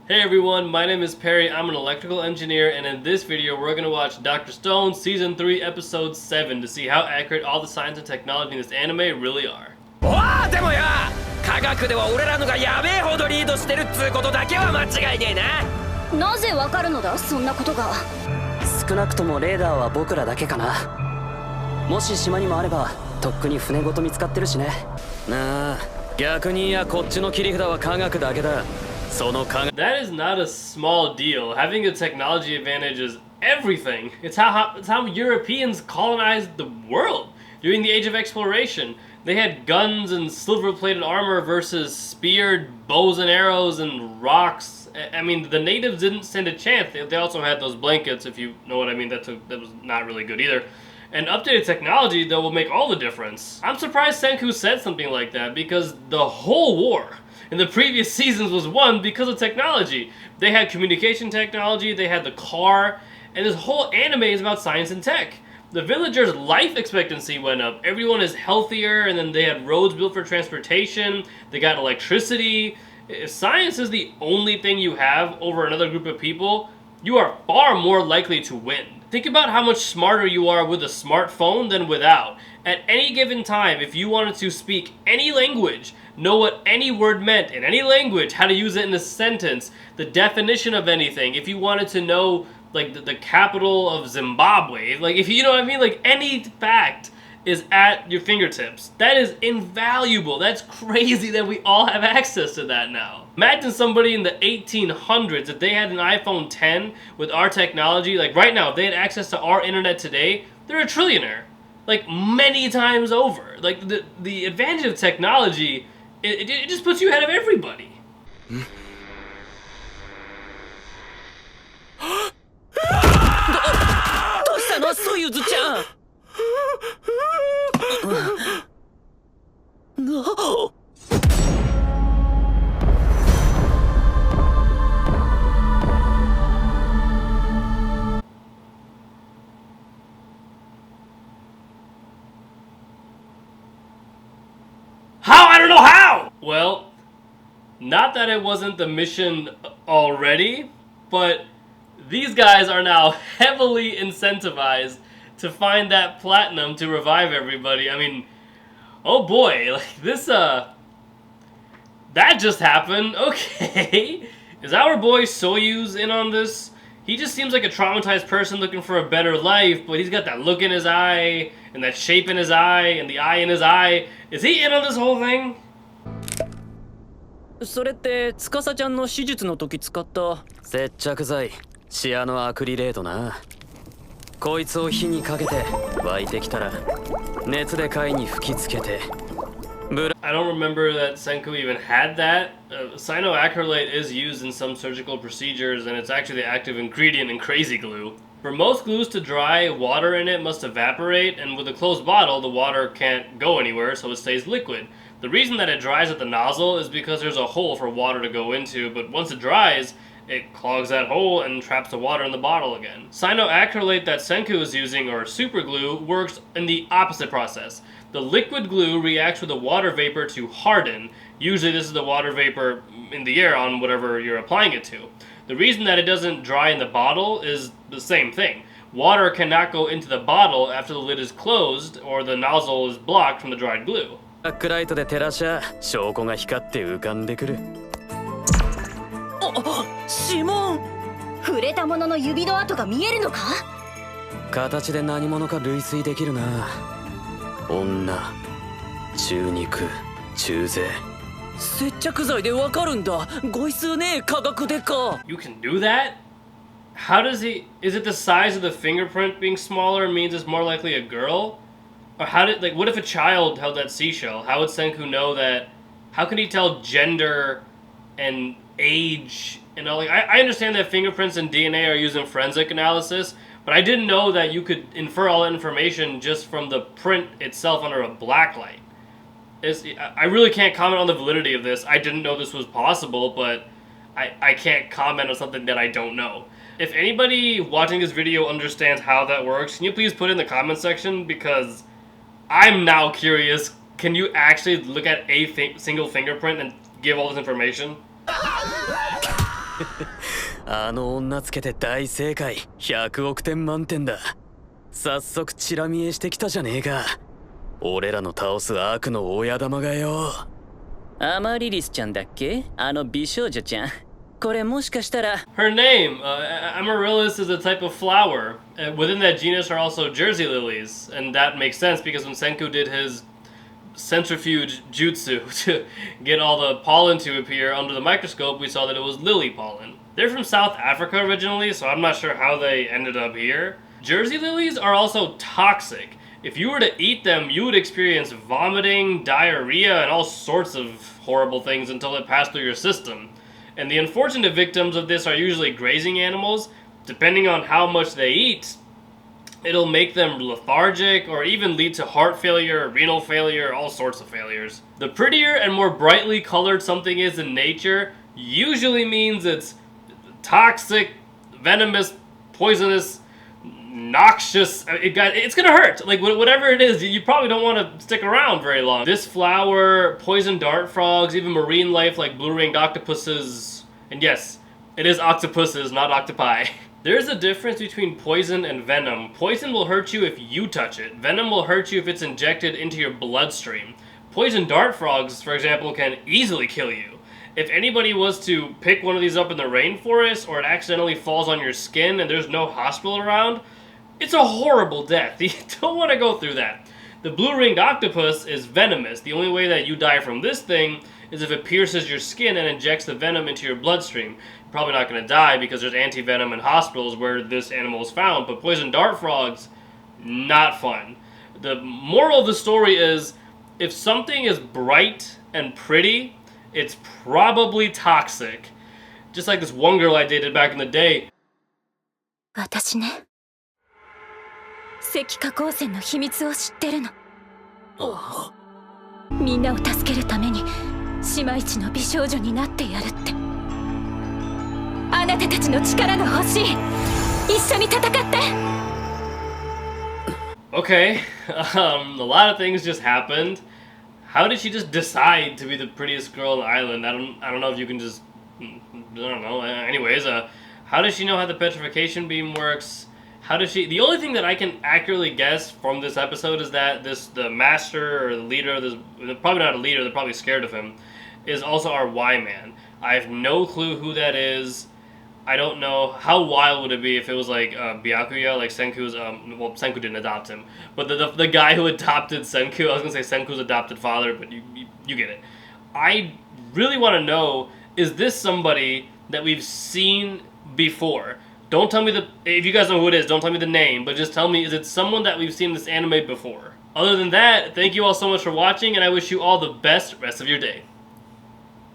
Hey everyone, my name is Perry, I'm an electrical engineer, and in this video we're going to watch Dr. Stone Season 3 Episode 7 to see how accurate all the science and technology in this anime really are. わあでもや科学では俺らのがやべえほどリードしてるっつうことだけは間違いねえな。なぜわかるのだそんなことが。少なくともレーダーは僕らだけかな。もし島にもあればとっくに船ごと見つかってるしね。なあ逆にやこっちの切り札は科学だけだ。That is not a small deal. Having a technology advantage is everything. It's how Europeans colonized the world during the Age of Exploration. They had guns and silver-plated armor versus speared bows and arrows and rocks. I mean, the natives didn't stand a chance. They also had those blankets, if you know what I mean. That was not really good either. And updated technology, though, will make all the difference. I'm surprised Senku said something like that, because the whole war in the previous seasons was won because of technology. They had communication technology, they had the car, and this whole anime is about science and tech. The villagers' life expectancy went up, everyone is healthier, and then they had roads built for transportation, they got electricity. If science is the only thing you have over another group of people, you are far more likely to win. Think about how much smarter you are with a smartphone than without. At any given time, if you wanted to speak any language, know what any word meant in any language, how to use it in a sentence, the definition of anything, if you wanted to know like the capital of Zimbabwe, like if you know what I mean, like any fact is at your fingertips. That is invaluable. That's crazy that we all have access to that now. Imagine somebody in the 1800s, if they had an iPhone 10 with our technology, like right now, if they had access to our internet today, they're a trillionaire. Like many times over. Like the advantage of technology, it just puts you ahead of everybody. どうしたのソユズちゃん。How? I don't know how! Well, not that it wasn't the mission already, but these guys are now heavily incentivized to find that platinum to revive everybody. I mean, oh boy, like this, that just happened. Okay. Is our boy Soyuz in on this? He just seems like a traumatized person looking for a better life, but he's got that look in his eye, and that shape in his eye, and the eye in his eye. Is he in on this whole thing? それって司ちゃんの手術の時使った接着剤シアノアクリレートな。こいつを火にかけて湧いてきたら熱で貝に吹きつけて。I don't remember that Senku even had that. Cyanoacrylate is used in some surgical procedures, and it's actually the active ingredient in crazy glue. For most glues to dry, water in it must evaporate, and with a closed bottle, the water can't go anywhere, so it stays liquid. The reason that it dries at the nozzle is because there's a hole for water to go into, but once it dries, it clogs that hole and traps the water in the bottle again. Cyanoacrylate that Senku is using, or super glue, works in the opposite process. The liquid glue reacts with the water vapor to harden. Usually this is the water vapor in the air on whatever you're applying it to. The reason that it doesn't dry in the bottle is the same thing. Water cannot go into the bottle after the lid is closed or the nozzle is blocked from the dried glue. バックライトで照らしゃ証拠が光って浮かんでくる。指紋。触れたものの指の跡が見えるのか？形で何者か類推できるな。女、中肉、中背。接着剤でわかるんだ。ごい数ね科学でか。You can do that? How does he... Is it the size of the fingerprint being smaller means it's more likely a girl? Or how did... Like, what if a child held that seashell? How would Senku know that... How can he tell gender and age and all? Like, I understand that fingerprints and DNA are used in forensic analysis, but I didn't know that you could infer all that information just from the print itself under a blacklight. I really can't comment on the validity of this. I didn't know this was possible, but I can't comment on something that I don't know. If anybody watching this video understands how that works, can you please put it in the comment section? Because I'm now curious. Can you actually look at a single fingerprint and give all this information? あの女つけて大正解。100億点満点だ。早速チラ見えしてきたじゃねえか。俺らの倒す悪の親玉がよ。アマリリスちゃんだっけ？あの美少女ちゃん。これもしかしたら Her name, Amaryllis, is a type of flower. Within that genus are also Jersey lilies, and that makes sense because when Senku did his centrifuge jutsu to get all the pollen to appear under the microscope, we saw that it was lily pollen. They're from South Africa originally, so I'm not sure how they ended up here. Jersey lilies are also toxic. If you were to eat them, you would experience vomiting, diarrhea, and all sorts of horrible things until it passed through your system. And the unfortunate victims of this are usually grazing animals. Depending on how much they eat, it'll make them lethargic or even lead to heart failure, renal failure, all sorts of failures. The prettier and more brightly colored something is in nature usually means it's toxic, venomous, poisonous, noxious. It's gonna hurt. Like, whatever it is, you probably don't want to stick around very long. This flower, poison dart frogs, even marine life like blue-ringed octopuses, and yes, it is octopuses, not octopi. There's a difference between poison and venom. Poison will hurt you if you touch it. Venom will hurt you if it's injected into your bloodstream. Poison dart frogs, for example, can easily kill you. If anybody was to pick one of these up in the rainforest, or it accidentally falls on your skin and there's no hospital around, it's a horrible death. You don't want to go through that. The blue-ringed octopus is venomous. The only way that you die from this thing is if it pierces your skin and injects the venom into your bloodstream. You're probably not going to die because there's anti-venom in hospitals where this animal is found, but poison dart frogs, not fun. The moral of the story is, if something is bright and pretty, it's probably toxic. Just like this one girl I dated back in the day. 私ね、石化光線の秘密を知ってるの。みんなを助けるために姉妹一の美少女になってやるって。あなたたちの力が欲しい。一緒に戦って。Okay, a lot of things just happened. How did she just decide to be the prettiest girl on the island? I don't know if you can just, I don't know. Anyways, how does she know how the petrification beam works? How does she? The only thing that I can accurately guess from this episode is that the master or the leader, probably not a leader, they're probably scared of him, is also our Y-man. I have no clue who that is. I don't know how wild would it be if it was like Byakuya, like Senku's. Well, Senku didn't adopt him, but the guy who adopted Senku. I was gonna say Senku's adopted father, but you get it. I really want to know: is this somebody that we've seen before? Don't tell me if you guys know who it is. Don't tell me the name, but just tell me: is it someone that we've seen in this anime before? Other than that, thank you all so much for watching, and I wish you all the best rest of your day.